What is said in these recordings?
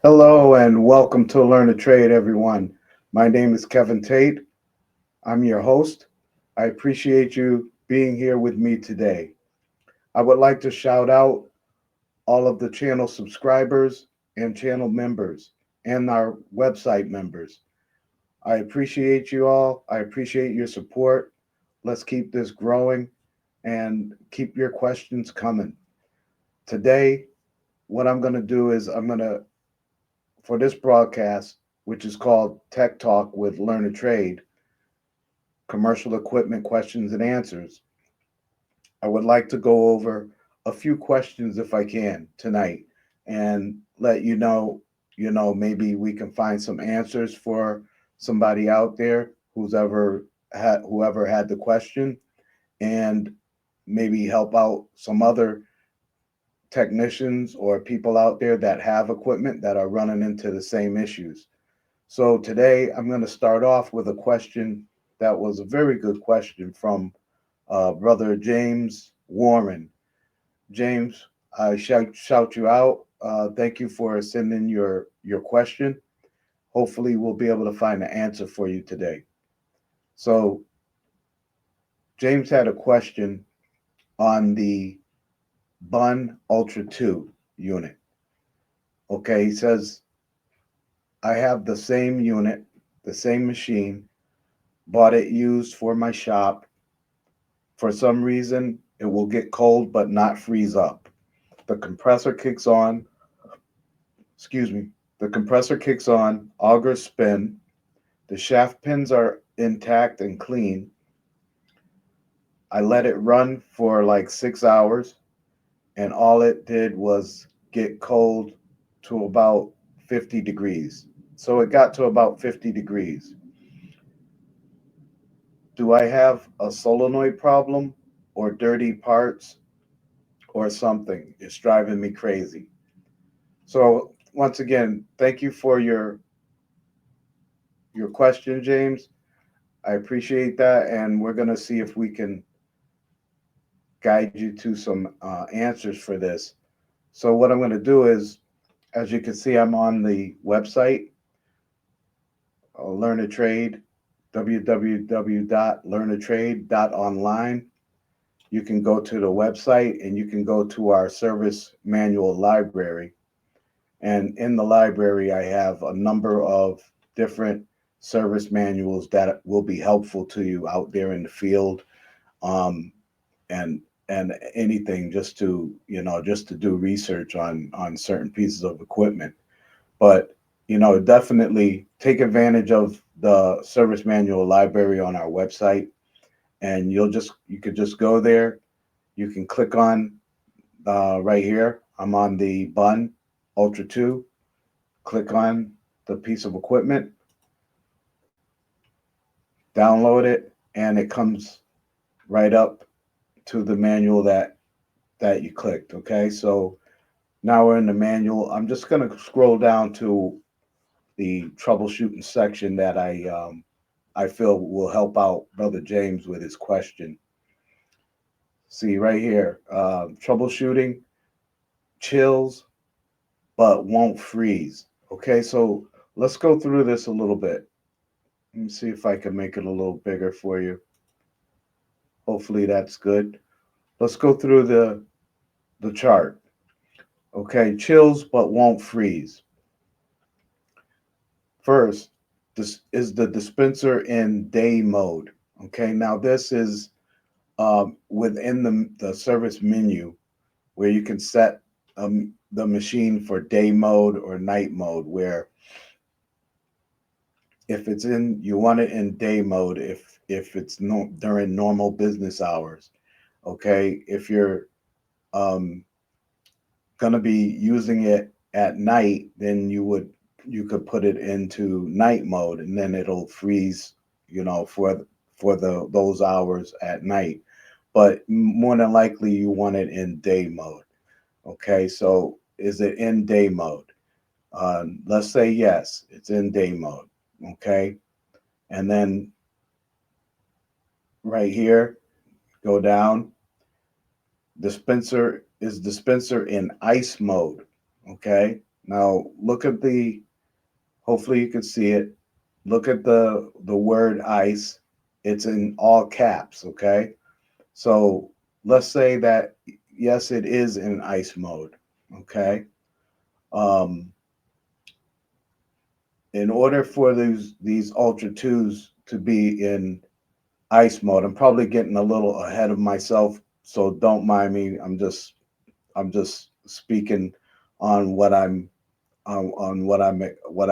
Hello and welcome to Learn to Trade, everyone. My name is Kevin Tate. I'm your host. I appreciate you being here with me today. I would like to shout out all of the channel subscribers and channel members and our website members. I appreciate you all. I appreciate your support. Let's keep this growing and keep your questions coming. Today, what I'm going to do is for this broadcast, which is called Tech Talk with Learn to Trade, Commercial Equipment Questions and Answers, I would like to go over a few questions if I can tonight and let maybe we can find some answers for somebody out there whoever had the question, and maybe help out some other technicians or people out there that have equipment that are running into the same issues. So today I'm going to start off with a question that was a very good question from Brother James Warren. James, I shout you out. Thank you for sending your question. Hopefully, we'll be able to find an answer for you today. So, James had a question on the Bunn Ultra-2 unit. Okay, he says, I have the same unit, the same machine, bought it used for my shop. For some reason, it will get cold but not freeze up. The compressor kicks on, excuse me, the compressor kicks on, augers spin, the shaft pins are intact and clean. I let it run for like 6 hours, and all it did was get cold to about 50 degrees. So it got to about 50 degrees. Do I have a solenoid problem or dirty parts or something? It's driving me crazy. So once again, thank you for your question, James. I appreciate that, and we're gonna see if we can guide you to some answers for this. So what I'm gonna do is, as you can see, I'm on the website, Learn to Trade, www.learnatrade.online. You can go to the website and you can go to our service manual library. And in the library, I have a number of different service manuals that will be helpful to you out there in the field, um, and anything just to do research on certain pieces of equipment. But definitely take advantage of the service manual library on our website, and you could just go there. You can click on right here. I'm on the Bunn Ultra 2. Click on the piece of equipment, download it, and it comes right up to the manual that you clicked. Okay, so now we're in the manual. I'm just going to scroll down to the troubleshooting section that I feel will help out Brother James with his question. See right here, troubleshooting chills but won't freeze. Okay, so let's go through this a little bit. Let me see if I can make it a little bigger for you. Hopefully that's good. Let's go through the chart. Okay, chills but won't freeze. First, this is the dispenser in day mode. Okay, now this is within the service menu where you can set the machine for day mode or night mode. Where if it's in, you want it in day mode if it's no during normal business hours. Okay, if you're um, gonna be using it at night, then you could put it into night mode, and then it'll freeze, for the those hours at night. But more than likely, you want it in day mode. Okay, so is it in day mode? Let's say yes, it's in day mode. Okay, and then right here, go down. Dispenser in ice mode. Okay, Now look at the, hopefully you can see it. Look at the word ice. It's in all caps, okay? So let's say that yes, it is in ice mode, okay? Um, in order for these Ultra 2s to be in ice mode, I'm probably getting a little ahead of myself, so don't mind me. I'm just speaking on what I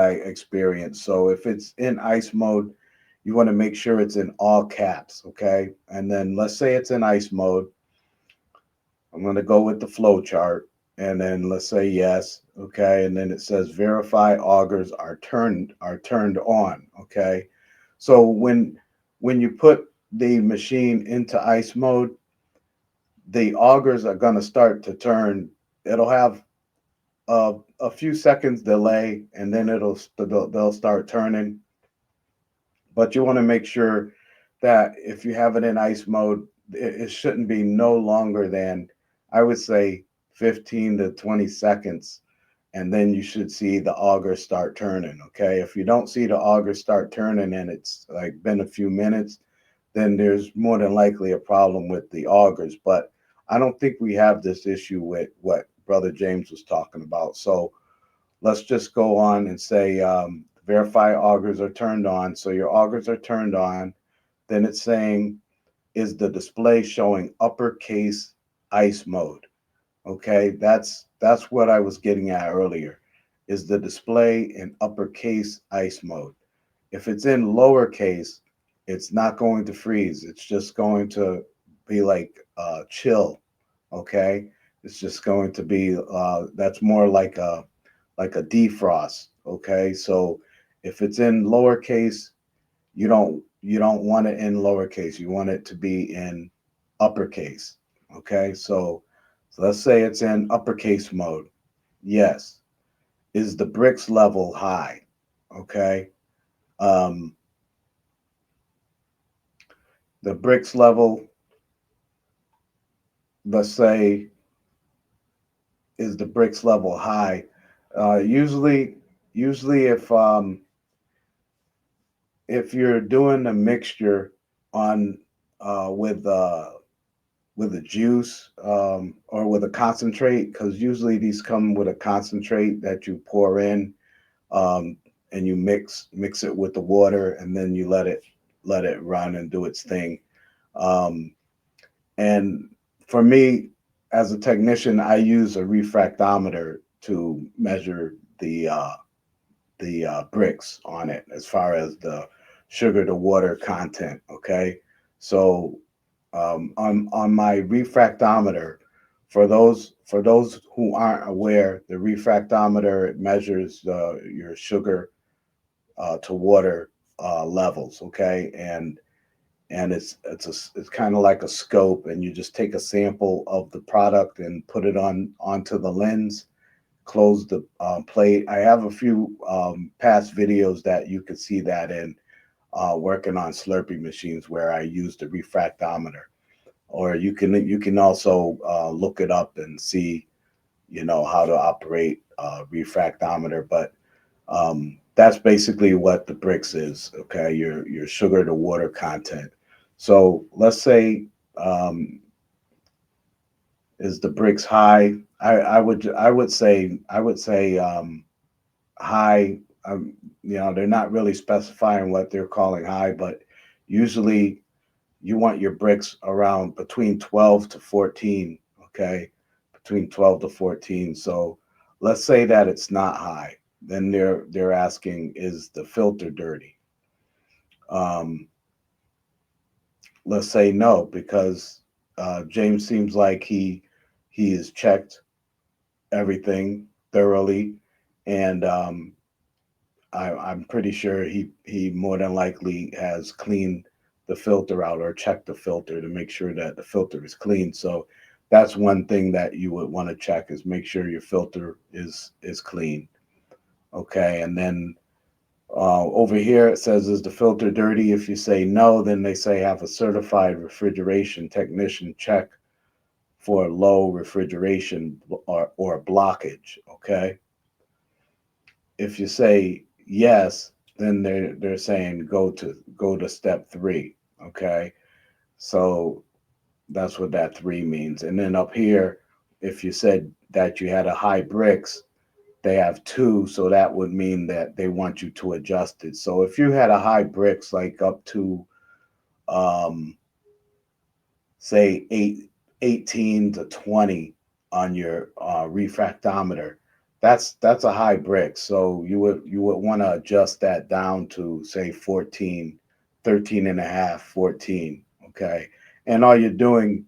experience. So if it's in ice mode, you want to make sure it's in all caps, okay? And then let's say it's in ice mode. I'm going to go with the flow chart, and then let's say yes, okay? And then it says verify augers are turned on, okay? So when you put the machine into ice mode, the augers are going to start to turn. It'll have a few seconds delay, and then they'll start turning. But you want to make sure that if you have it in ice mode, it shouldn't be no longer than, I would say, 15 to 20 seconds. And then you should see the auger start turning. Okay. If you don't see the auger start turning and it's like been a few minutes, then there's more than likely a problem with the augers. But I don't think we have this issue with what Brother James was talking about. So let's just go on and say verify augers are turned on. So your augers are turned on. Then it's saying, is the display showing uppercase ice mode? Okay, that's what I was getting at earlier. Is the display in uppercase ice mode? If it's in lowercase, it's not going to freeze. It's just going to be like chill. Okay, it's just going to be that's more like a defrost. Okay, so if it's in lowercase, you don't want it in lowercase. You want it to be in uppercase. Okay, so let's say it's in uppercase mode. Yes. Is the bricks level high? Okay. Um, the bricks level, let's say, is the bricks level high? Usually if you're doing a mixture on with a juice or with a concentrate, because usually these come with a concentrate that you pour in, um, and you mix it with the water, and then you let it run and do its thing. Um, and for me, as a technician, I use a refractometer to measure the bricks on it as far as the sugar to water content. Okay, so on my refractometer, for those who aren't aware, the refractometer, it measures your sugar to water levels. Okay, and it's kind of like a scope, and you just take a sample of the product and put it onto the lens, close the plate. I have a few past videos that you could see that in, working on Slurpee machines where I use the refractometer. Or you can also look it up and see, how to operate refractometer. But that's basically what the bricks is. Okay, your sugar to water content. So let's say, um, is the bricks high? I would say high. They're not really specifying what they're calling high, but usually you want your bricks around between 12 to 14. Okay, between 12 to 14. So let's say that it's not high. Then they're asking, is the filter dirty? Um, let's say no, because James seems like he has checked everything thoroughly, and I'm pretty sure he more than likely has cleaned the filter out or checked the filter to make sure that the filter is clean. So that's one thing that you would want to check, is make sure your filter is clean. Okay, and then over here it says, is the filter dirty? If you say no, then they say have a certified refrigeration technician check for low refrigeration or blockage. Okay, if you say yes, then they're saying go to step three. Okay, so that's what that three means. And then up here, if you said that you had a high bricks, they have two, so that would mean that they want you to adjust it. So if you had a high bricks like up to um, say 18 to 20 on your refractometer, that's a high brick. So you would want to adjust that down to say 14, 13 and a half, 14. Okay, and all you're doing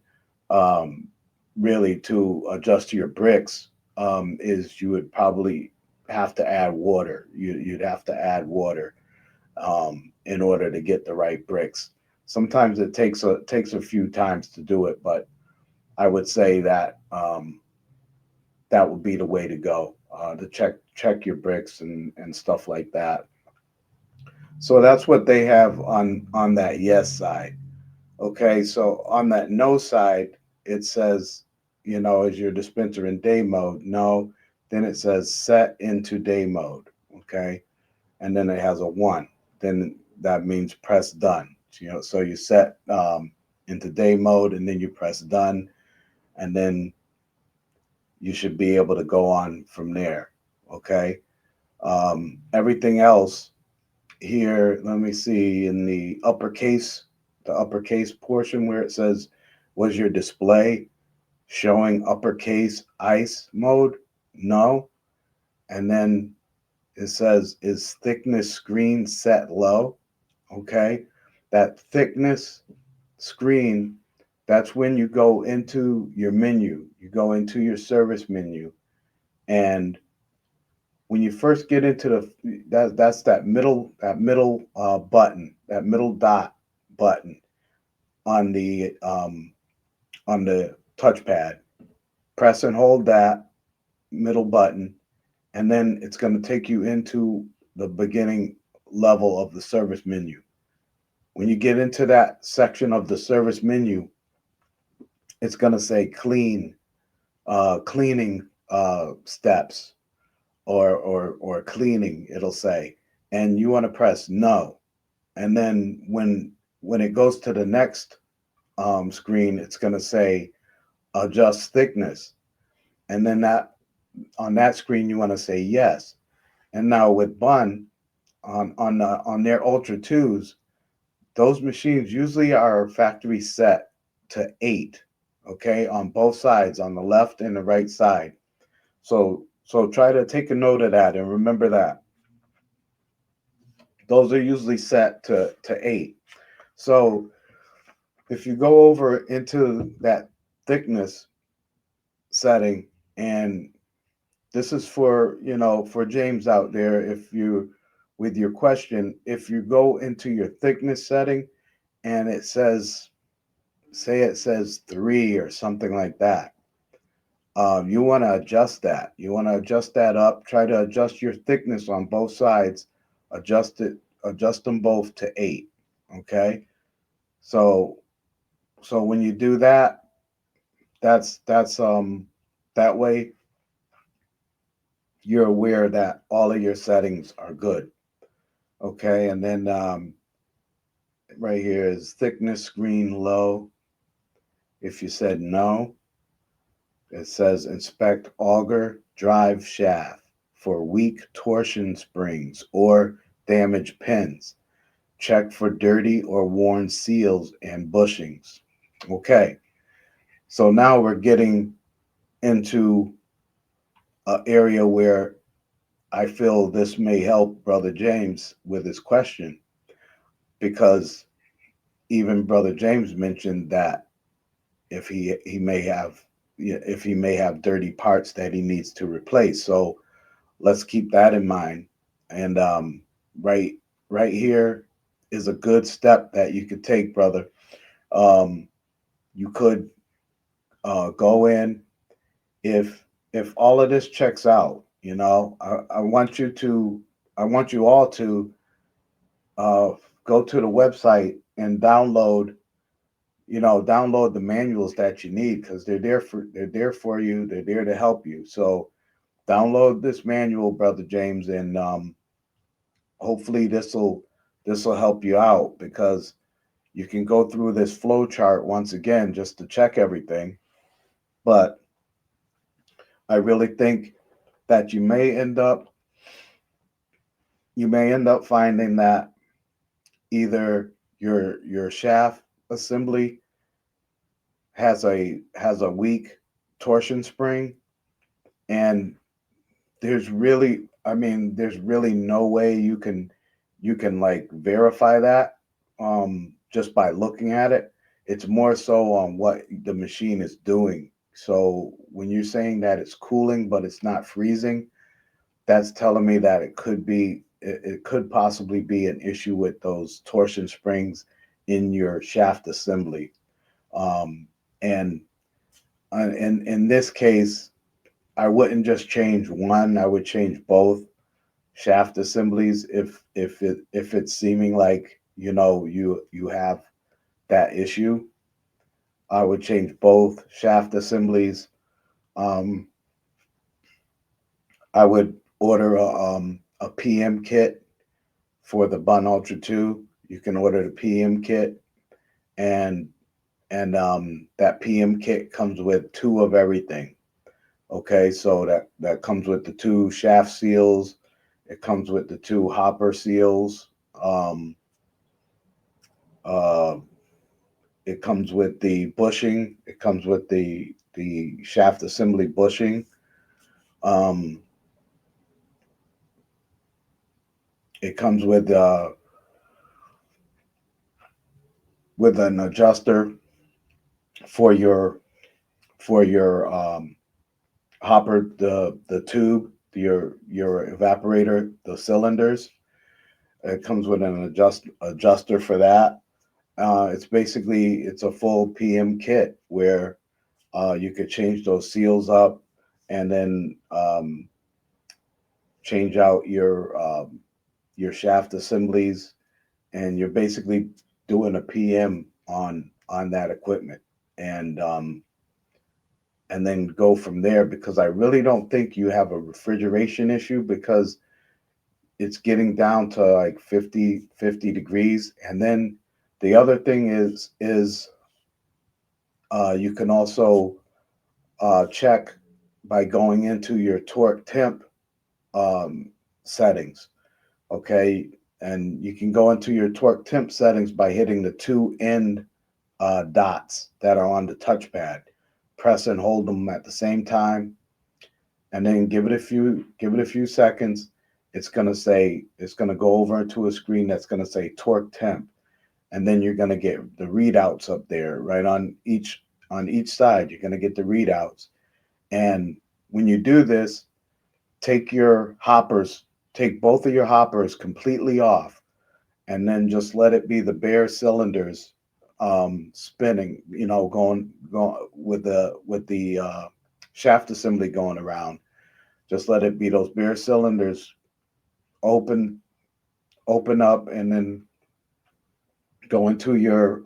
um, really to adjust your bricks is you would probably have to add water. You'd have to add water in order to get the right bricks. Sometimes it takes a few times to do it, but I would say that that would be the way to go to check your bricks and stuff like that. So that's what they have on that yes side. Okay, so on that no side, it says, is your dispenser in day mode? No. Then it says set into day mode. Okay, and then it has a one. Then that means press done. So you set into day mode, and then you press done, and then you should be able to go on from there. Okay. Everything else here, let me see in the uppercase portion where it says, was your display showing uppercase ice mode? No. And then it says, is thickness screen set low? Okay. That thickness screen, that's when you go into your menu, you go into your service menu. And when you first get into that's that middle button, that middle dot button on the touchpad. Press and hold that middle button, and then it's going to take you into the beginning level of the service menu. When you get into that section of the service menu, it's going to say cleaning steps, or cleaning, it'll say, and you want to press no. And then when it goes to the next screen, it's going to say adjust thickness, and then that on that screen you want to say yes. And now with Bunn, on their Ultra 2s, those machines usually are factory set to 8. Okay, on both sides, on the left and the right side. So try to take a note of that and remember that those are usually set to 8. So if you go over into that thickness setting, and this is for James out there, if you with your question, if you go into your thickness setting and it says, say it says 3 or something like that, you want to adjust that. You want to adjust that up. Try to adjust your thickness on both sides. Adjust it. Adjust them both to 8. Okay. So when you do that, that's that way you're aware that all of your settings are good. Okay. And then right here is thickness screen low. If you said no, it says inspect auger drive shaft for weak torsion springs or damaged pins. Check for dirty or worn seals and bushings. Okay, so now we're getting into an area where I feel this may help Brother James with his question, because even Brother James mentioned that if he may have, if he may have dirty parts that he needs to replace. So let's keep that in mind. And right right here is a good step that you could take, brother. Um, you could go in, if all of this checks out. I want you to, I want you all to uh, go to the website and download the manuals that you need, because they're there for you. They're there to help you. So download this manual, Brother James, and hopefully this will help you out, because you can go through this flow chart once again just to check everything. But I really think that you may end up finding that either your shaft assembly has a weak torsion spring, and there's really no way you can like verify that just by looking at it. It's more so on what the machine is doing. So when you're saying that it's cooling but it's not freezing, that's telling me that it could possibly be an issue with those torsion springs in your shaft assembly. Um, and in this case, I wouldn't just change one. I would change both shaft assemblies if it's seeming like you have that issue. I would change both shaft assemblies. Um, I would order a PM kit for the Bunn Ultra-2. You can order the PM kit, and that PM kit comes with two of everything. Okay, so that comes with the two shaft seals. It comes with the two hopper seals. Um, uh, it comes with the bushing. It comes with the shaft assembly bushing. Um, it comes with an adjuster for your hopper, the tube, your evaporator, the cylinders. It comes with an adjuster for that. It's a full PM kit where you could change those seals up, and then change out your shaft assemblies, and you're basically doing a PM on that equipment, and then go from there, because I really don't think you have a refrigeration issue, because it's getting down to like 50 degrees. And then the other thing is you can also check by going into your torque temp um, settings. Okay, and you can go into your torque temp settings by hitting the two end dots that are on the touchpad. Press and hold them at the same time, and then give it a few seconds. It's gonna go over into a screen that's gonna say torque temp, and then you're gonna get the readouts up there right on each side. You're gonna get the readouts, and when you do this, take your hoppers, take both of your hoppers completely off, and then just let it be the bare cylinders spinning. Going with the shaft assembly going around. Just let it be those bare cylinders open open up, and then go into your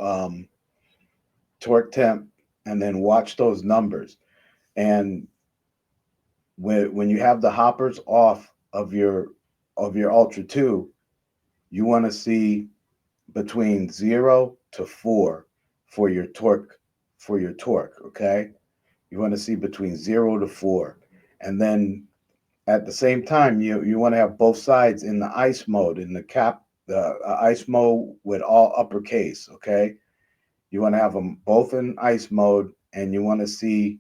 torque temp, and then watch those numbers. And when you have the hoppers off of your Ultra 2, you want to see between 0 to 4 for your torque. Okay, you want to see between 0 to 4, and then at the same time you want to have both sides in the ice mode, in the ice mode with all uppercase. Okay, you want to have them both in ice mode, and you want to see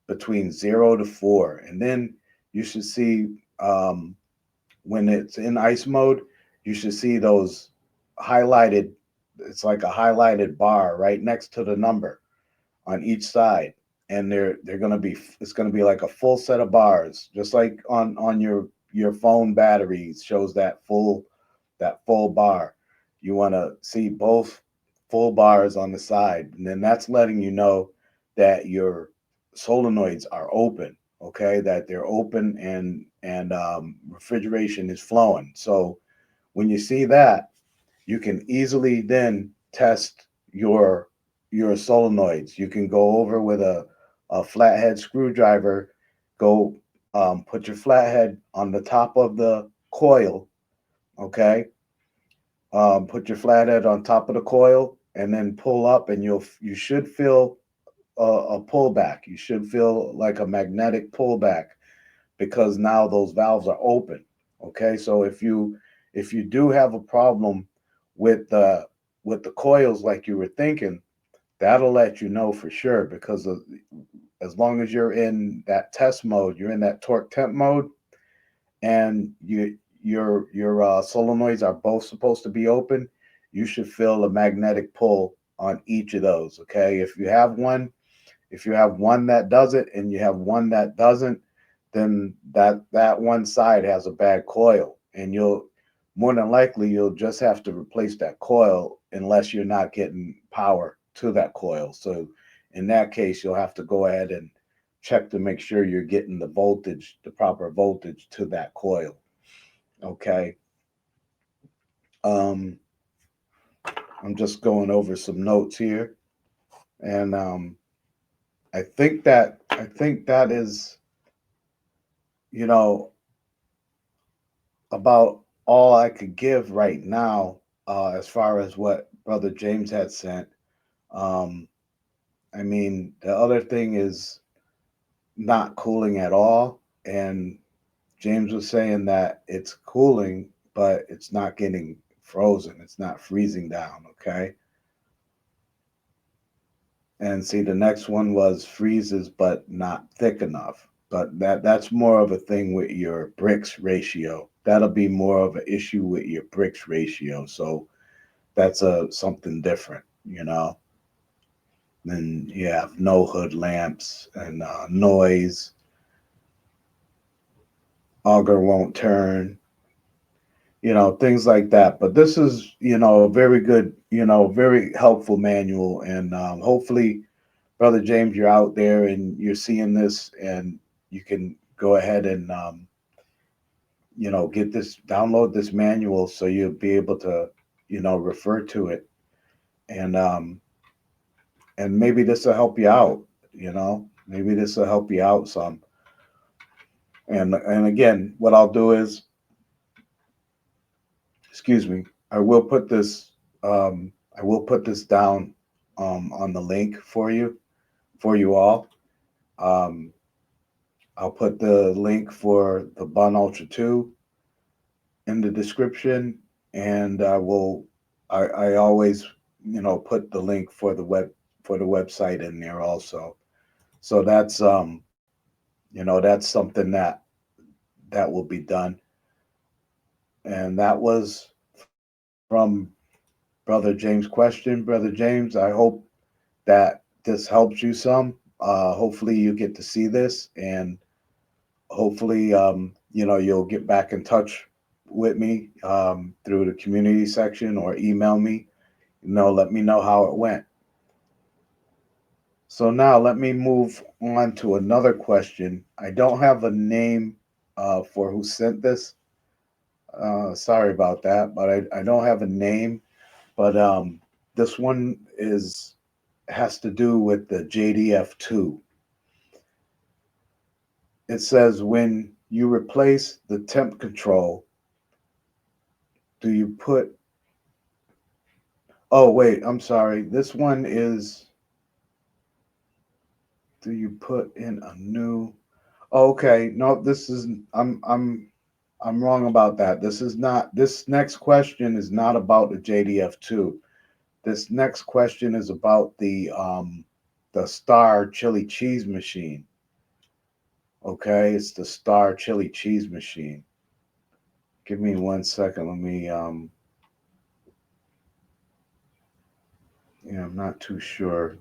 between 0 to 4, and then you should see when it's in ice mode, you should see those highlighted. It's like a highlighted bar right next to the number on each side, and they're gonna be it's gonna be like a full set of bars, just like on your phone batteries shows that full bar. You want to see both full bars on the side, and then that's letting you know that your solenoids are open. Okay, that they're open, and refrigeration is flowing. So when you see that, you can easily then test your your solenoids. You can go over with a flathead screwdriver, go put your flathead on the top of the coil. Okay, put your flathead on top of the coil, and then pull up, and you should feel a pullback. You should feel like a magnetic pullback because now those valves are open. Okay, so if you do have a problem with the coils like you were thinking, that'll let you know for sure because as long as you're in that test mode, you're in that torque temp mode, and your solenoids are both supposed to be open, you should feel a magnetic pull on each of those. Okay, if you have one that does it and you have one that doesn't, then that one side has a bad coil, and you'll more than likely you'll just have to replace that coil unless you're not getting power to that coil. So in that case, you'll have to go ahead and check to make sure you're getting the proper voltage to that coil. Okay. Um, I'm just going over some notes here, and I think that is, you know, about all I could give right now, as far as what Brother James had sent. Um, I mean, the other thing is not cooling at all. And James was saying that it's cooling, but it's not getting frozen. It's not freezing down. Okay. And see, the next one was freezes, but not thick enough. But that's more of a thing with your bricks ratio. That'll be more of an issue with your bricks ratio. So that's something different, you know. Then you have no hood lamps and noise, auger won't turn, things like that. But this is, a very good, very helpful manual. And hopefully, Brother James, you're out there and you're seeing this, and you can go ahead and, download this manual so you'll be able to, refer to it. And, maybe this will help you out, maybe this will help you out some. And again, what I'll do is, excuse me, I will put this, I will put this down, on the link for you all. Um, I'll put the link for the Bunn Ultra-2 in the description, and I always, put the link for the website in there also. So that's, that's something that will be done. And that was from Brother James' question. Brother James, I hope that this helps you some. Hopefully you get to see this, and hopefully, you'll get back in touch with me, through the community section, or email me, let me know how it went. So now let me move on to another question. I don't have a name, for who sent this. Sorry about that, but I don't have a name. But this one has to do with the JDF2. It says, when you replace the temp control, do you put, oh wait, I'm sorry. This one is, do you put in a new, oh, okay. No, this is, I'm wrong about that. This next question is not about the JDF2. This next question is about the Star chili cheese machine. Okay, it's the Star chili cheese machine. Give me 1 second. Let me, I'm not too sure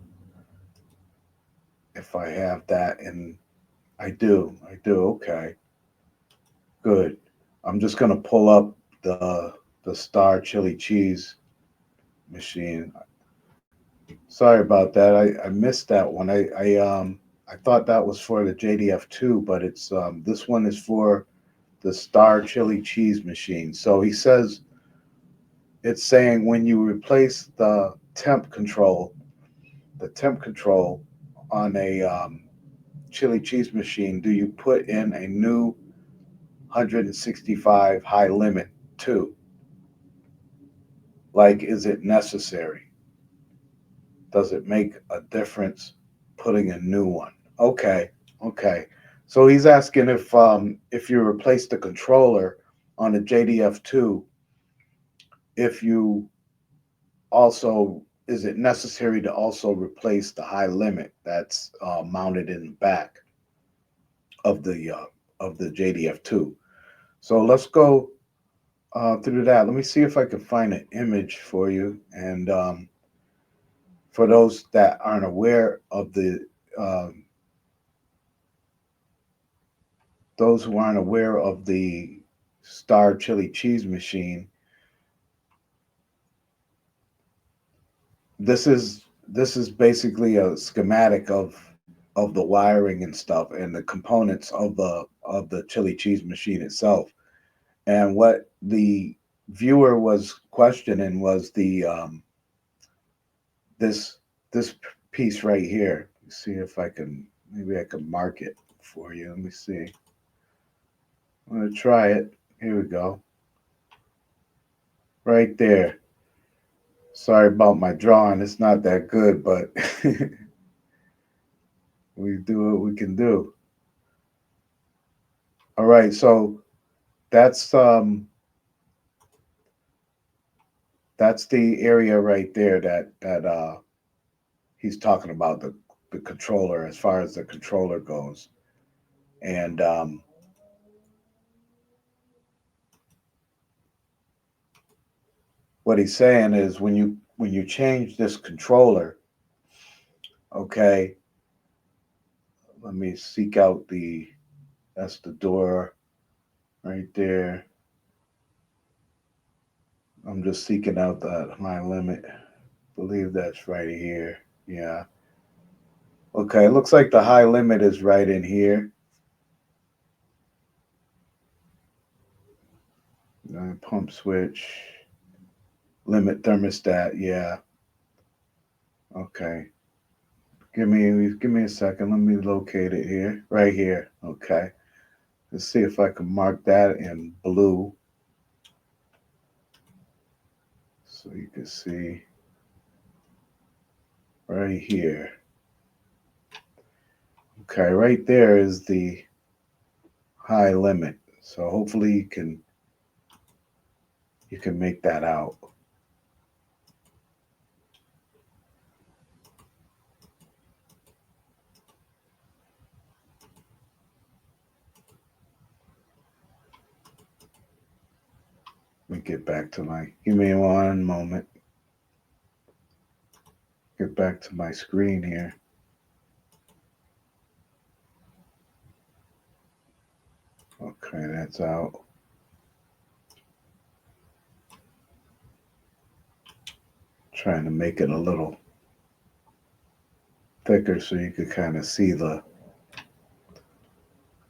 if I have that, and I do. Okay, good. I'm just gonna pull up the Star chili cheese machine. Sorry about that. I missed that one. I thought that was for the JDF2, but it's, this one is for the Star chili cheese machine. So he says, it's saying, when you replace the temp control on a, chili cheese machine do you put in a new 165 high limit to? Like, is it necessary? Does it make a difference putting a new one? Okay, okay. So he's asking if you replace the controller on the JDF2, if you also, is it necessary to also replace the high limit that's mounted in the back of the JDF2? So let's go through that. Let me see if I can find an image for you. And for those that aren't aware of um, those who aren't aware of the Star Chili Cheese Machine, this is basically a schematic of the wiring and stuff and the components of the chili cheese machine itself. And what the viewer was questioning was the this this piece right here. Let's see if I can, maybe I can mark it for you. Let me see. I'm gonna try it. Here we go. Right there. Sorry about my drawing. It's not that good, but we do what we can do. All right, so that's that's the area right there that he's talking about, the controller, as far as the controller goes. And what he's saying is when you change this controller, okay, let me seek out the, that's the door right there. I'm just seeking out that high limit. I believe that's right here. Yeah. Okay, it looks like the high limit is right in here. Pump switch, limit thermostat. Yeah. Okay. Give me a second. Let me locate it here. Right here. Okay. Let's see if I can mark that in blue so you can see right here. Okay, right there is the high limit. So hopefully you can make that out. Let me get back to my, give me one moment. Get back to my screen here. Okay, that's out. Trying to make it a little thicker so you could kind of see the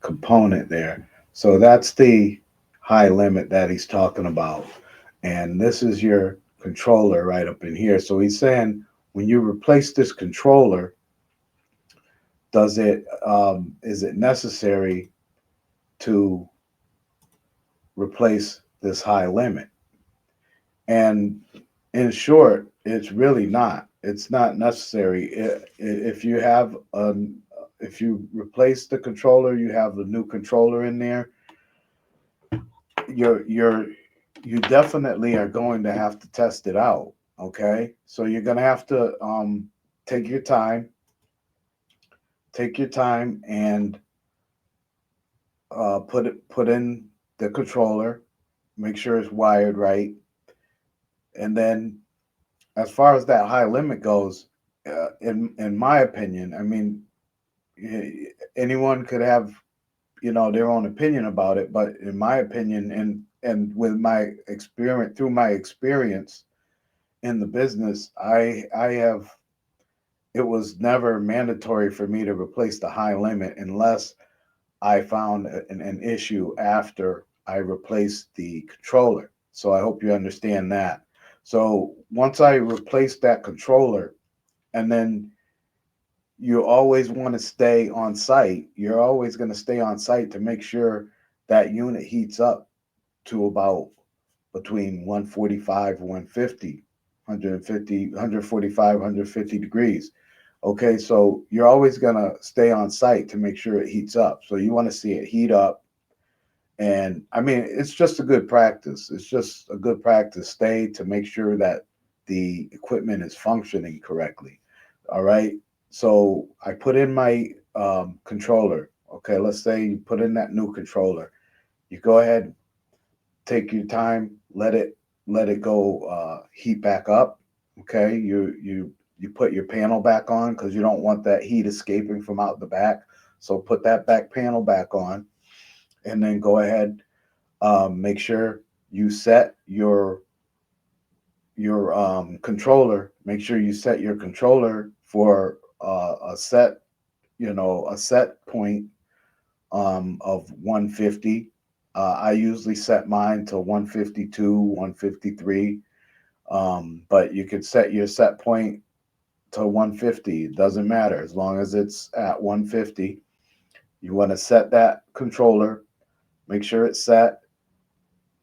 component there. So that's the high limit that he's talking about. And this is your controller right up in here. So he's saying when you replace this controller, does it is it necessary to replace this high limit? And in short, it's really not. It's not necessary. If you have if you replace the controller, you have the new controller in there. You're you definitely are going to have to test it out. Okay, so you're gonna have to take your time, and put in the controller, make sure it's wired right, and then as far as that high limit goes, in my opinion, I mean, anyone could have their own opinion about it, but in my opinion, and with my experience, through my experience in the business, I have, it was never mandatory for me to replace the high limit unless I found an issue after I replaced the controller. So I hope you understand that. So once I replaced that controller, and then you always want to stay on site. You're always going to stay on site to make sure that unit heats up to about between 145 and 150, 150, 145, 150 degrees. Okay, so you're always going to stay on site to make sure it heats up. So you want to see it heat up. And I mean, it's just a good practice. It's just a good practice. Stay to make sure that the equipment is functioning correctly. All right. So I put in my controller. Okay, let's say you put in that new controller. You go ahead, take your time, let it go heat back up. Okay, you put your panel back on because you don't want that heat escaping from out the back. So put that back panel back on, and then go ahead, make sure you set your controller. Make sure you set your controller for a set, a set point of 150. I usually set mine to 152, 153. But you could set your set point to 150. It doesn't matter as long as it's at 150. You want to set that controller, make sure it's set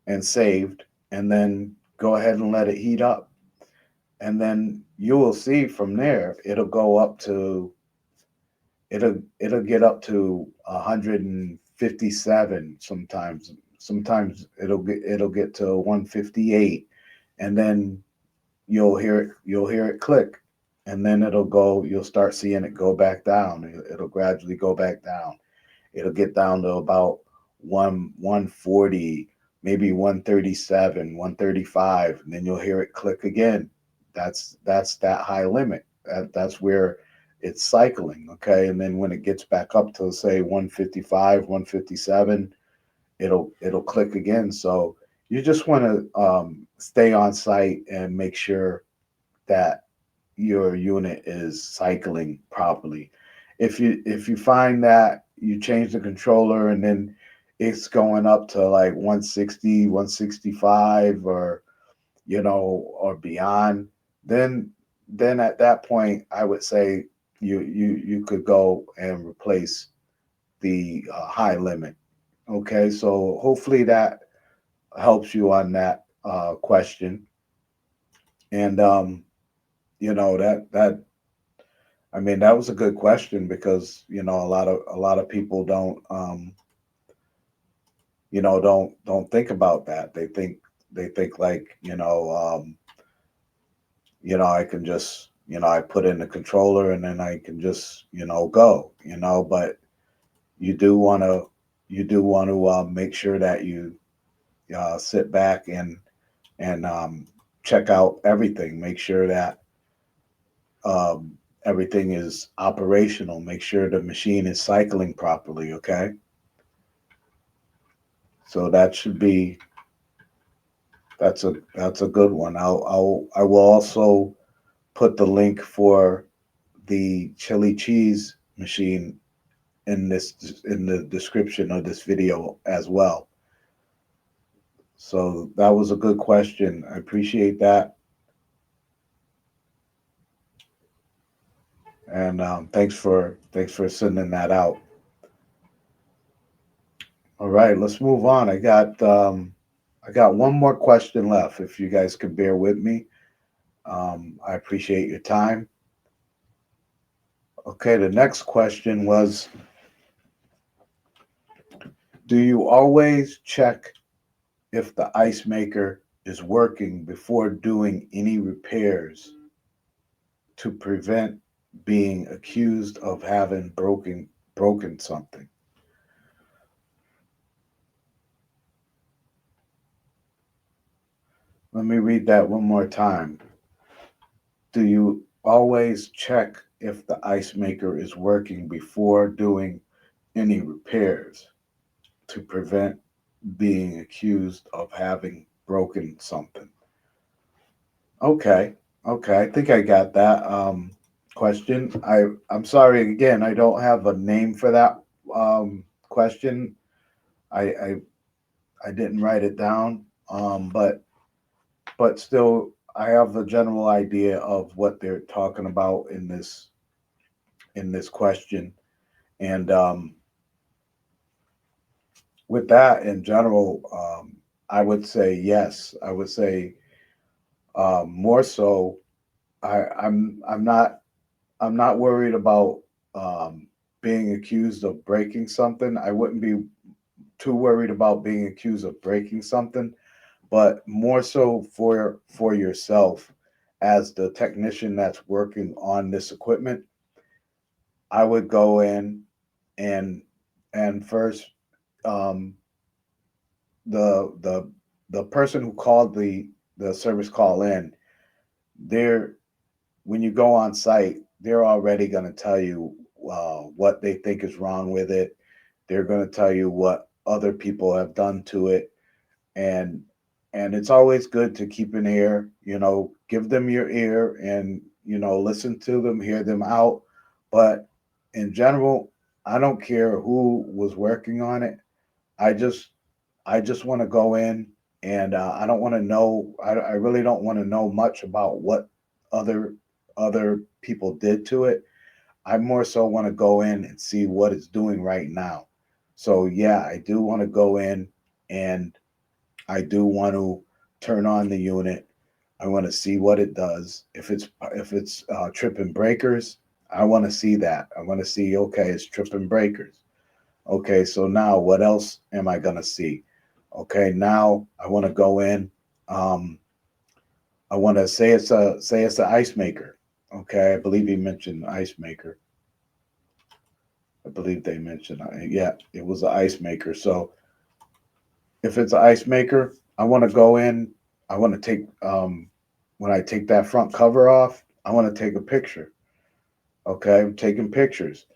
and saved, and then go ahead and let it heat up. And then you will see from there, it'll get up to 157 sometimes. Sometimes it'll get to 158, and then you'll hear it click, and then you'll start seeing it go back down. It'll gradually go back down. It'll get down to about 140, maybe 137, 135, and then you'll hear it click again. That's that high limit. That's where it's cycling, okay? And then when it gets back up to say 155, 157, it'll click again. So you just want to stay on site and make sure that your unit is cycling properly. If you find that you change the controller and then it's going up to like 160, 165, or beyond, then at that point I would say you could go and replace the high limit. Okay, so hopefully that helps you on that question. And that I mean, that was a good question because a lot of people don't think about that. They think like, I can just, I put in the controller and then I can just, go, but you do want to make sure that you sit back and check out everything. Make sure that um, everything is operational. Make sure the machine is cycling properly. Okay, so that's a good one. I will also put the link for the chili cheese machine in the description of this video as well. So that was a good question. I appreciate that, and thanks for sending that out. All right, let's move on. I got one more question left. If you guys could bear with me, I appreciate your time. Okay, the next question was: do you always check if the ice maker is working before doing any repairs to prevent being accused of having broken something? Let me read that one more time. Do you always check if the ice maker is working before doing any repairs to prevent being accused of having broken something? Okay. Okay. I think I got that question. I'm sorry again. I don't have a name for that question. I I, I didn't write it down. But still, I have the general idea of what they're talking about in this in this question. And with that in general, I would say yes. I would say more so. I'm not worried about um, being accused of breaking something. I wouldn't be too worried about being accused of breaking something, but more so for yourself as the technician that's working on this equipment. I would go in and first, um, the the person who called the service call in, they're when you go on site, they're already going to tell you what they think is wrong with it. They're going to tell you what other people have done to it, and it's always good to keep an ear. Give them your ear, and listen to them, hear them out. But in general, I don't care who was working on it. I just want to go in, and I don't want to know. I really don't want to know much about what other people did to it. I more so want to go in and see what it's doing right now. So yeah, I do want to go in, and I do want to turn on the unit. I want to see what it does. If it's tripping breakers, I want to see that. I want to see, okay, it's tripping breakers. Okay, so now what else am I gonna see? Okay, now I want to go in. Um, I want to say it's an ice maker. Okay, I believe he mentioned ice maker. I believe they mentioned, yeah, it was an ice maker. So if it's an ice maker, I want to go in. I want to take when I take that front cover off, I want to take a picture. Okay, I'm taking pictures.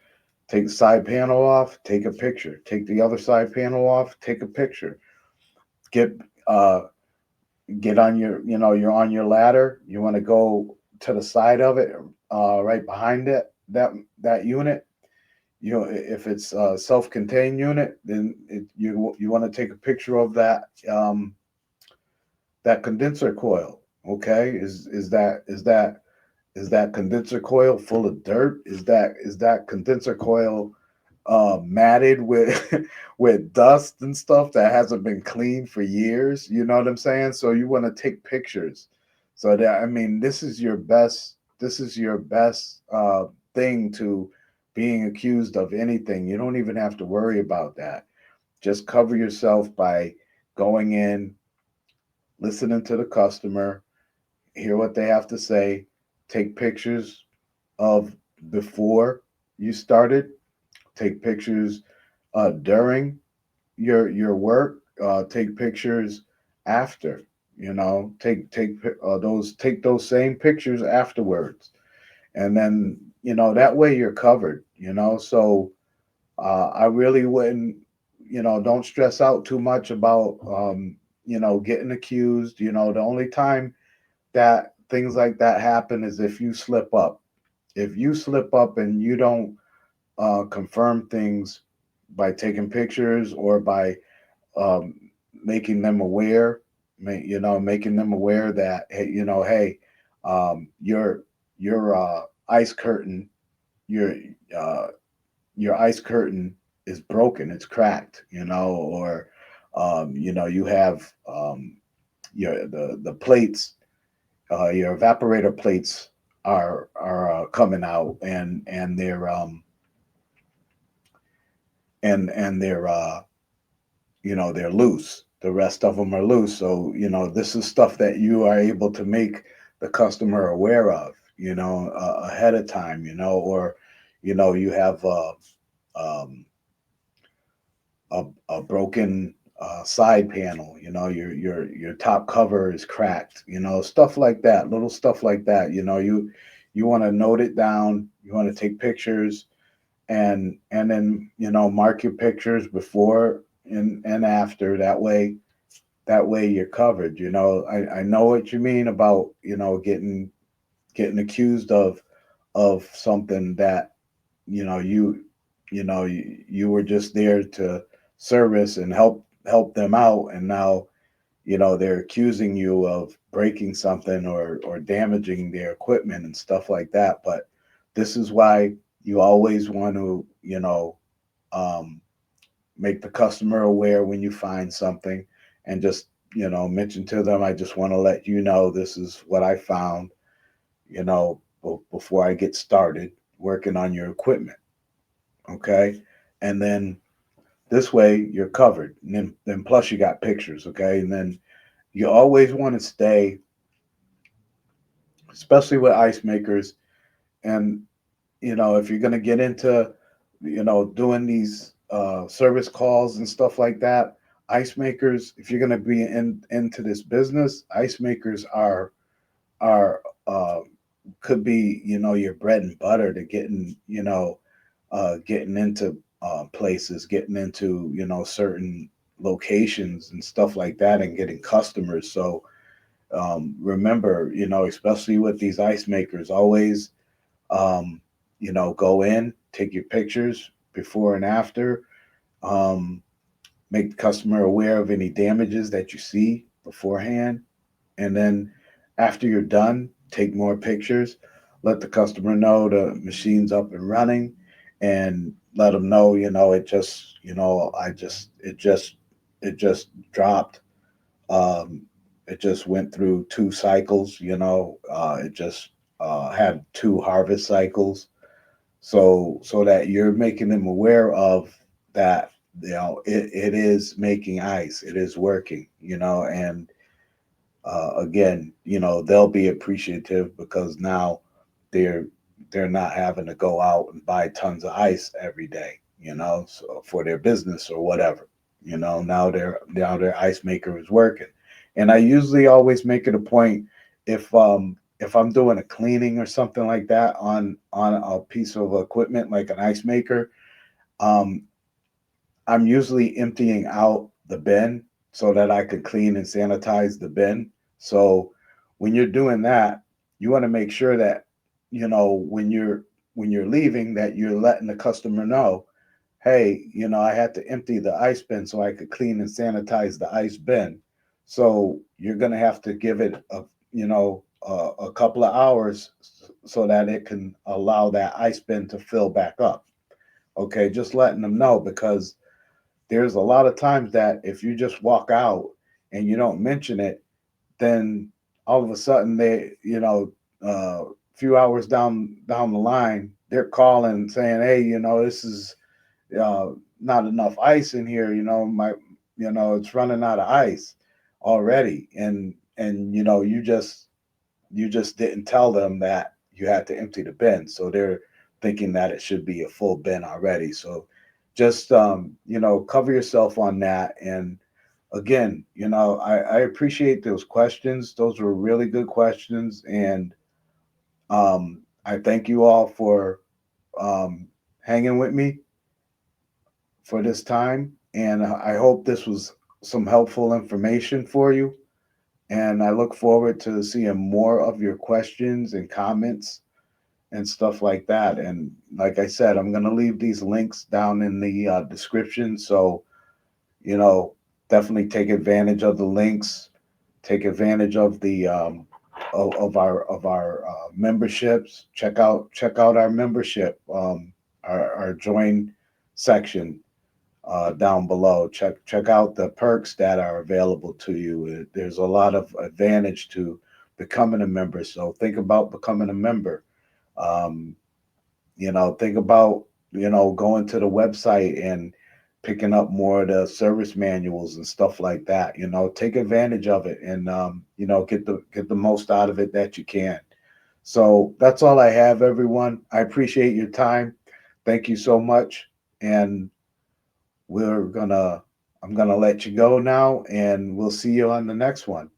Take the side panel off, take a picture. Take the other side panel off, take a picture. Get uh get on your, you're on your ladder. You want to go to the side of it, right behind it, that unit. If it's a self-contained unit, then you want to take a picture of that condenser coil. Okay, is that condenser coil full of dirt? Is that condenser coil matted with with dust and stuff that hasn't been cleaned for years? You know what I'm saying? So you want to take pictures. So that, I mean, this is your best thing to being accused of anything. You don't even have to worry about that. Just cover yourself by going in, listening to the customer, hear what they have to say, take pictures of before you started, take pictures during your work, take pictures after. Take those same pictures afterwards, and then that way you're covered. So I really wouldn't, don't stress out too much about getting accused. The only time that things like that happen is if you slip up. If you slip up and you don't confirm things by taking pictures or by um, making them aware, making them aware that, hey, your ice curtain, your uh, your ice curtain is broken, it's cracked, or you have the plates, your evaporator plates are coming out, and they're loose. The rest of them are loose. So this is stuff that you are able to make the customer aware of, ahead of time, or you have um, a broken side panel. Your top cover is cracked. Stuff like that, little stuff like that. You want to note it down. You want to take pictures, and then mark your pictures before and after. That way you're covered. I know what you mean about getting accused of something that you know you you were just there to service and help them out, and now they're accusing you of breaking something or damaging their equipment and stuff like that. But this is why You always want to, um, make the customer aware when you find something, and just, mention to them, I just want to let you know this is what I found, before I get started working on your equipment. Okay. And then this way you're covered. And then plus you got pictures. Okay. And then you always want to stay, especially with ice makers. And, if you're going to get into, doing these service calls and stuff like that, ice makers, if you're going to be into this business, ice makers are could be, your bread and butter to getting, getting into places, getting into, certain locations and stuff like that, and getting customers. So remember, especially with these ice makers, always, um, go in, take your pictures before and after, um, make the customer aware of any damages that you see beforehand, and then after you're done, take more pictures, let the customer know the machine's up and running, and let them know, it just, it just dropped. Um, it just went through 2 cycles, it just had 2 harvest cycles. So that you're making them aware of that, it is making ice, it is working, and again, they'll be appreciative because now they're they're not having to go out and buy tons of ice every day, so for their business or whatever. Now their ice maker is working. And I usually always make it a point, if I'm doing a cleaning or something like that on a piece of equipment like an ice maker, um, I'm usually emptying out the bin so that I could clean and sanitize the bin. So when you're doing that, you want to make sure that, when you're leaving, that you're letting the customer know, hey, I had to empty the ice bin so I could clean and sanitize the ice bin. So you're gonna have to give it a couple of hours so that it can allow that ice bin to fill back up. Okay, just letting them know, because there's a lot of times that if you just walk out and you don't mention it, then all of a sudden a few hours down the line, they're calling saying, hey, this is uh, not enough ice in here. It's running out of ice already, and you just didn't tell them that you had to empty the bin, so they're thinking that it should be a full bin already. So just cover yourself on that. And again, I appreciate those questions. Those were really good questions, and I thank you all for um, hanging with me for this time. And I hope this was some helpful information for you. And I look forward to seeing more of your questions and comments and stuff like that. And like I said, I'm going to leave these links down in the description. So, you know, definitely take advantage of the links, take advantage of the of our memberships. Check out our membership, our join section down below. Check out the perks that are available to you. There's a lot of advantage to becoming a member. So think about becoming a member. Um, think about going to the website and picking up more of the service manuals and stuff like that. Take advantage of it, and get the most out of it that you can. So that's all I have, everyone. I appreciate your time. Thank you so much. And we're gonna I'm gonna let you go now, and we'll see you on the next one.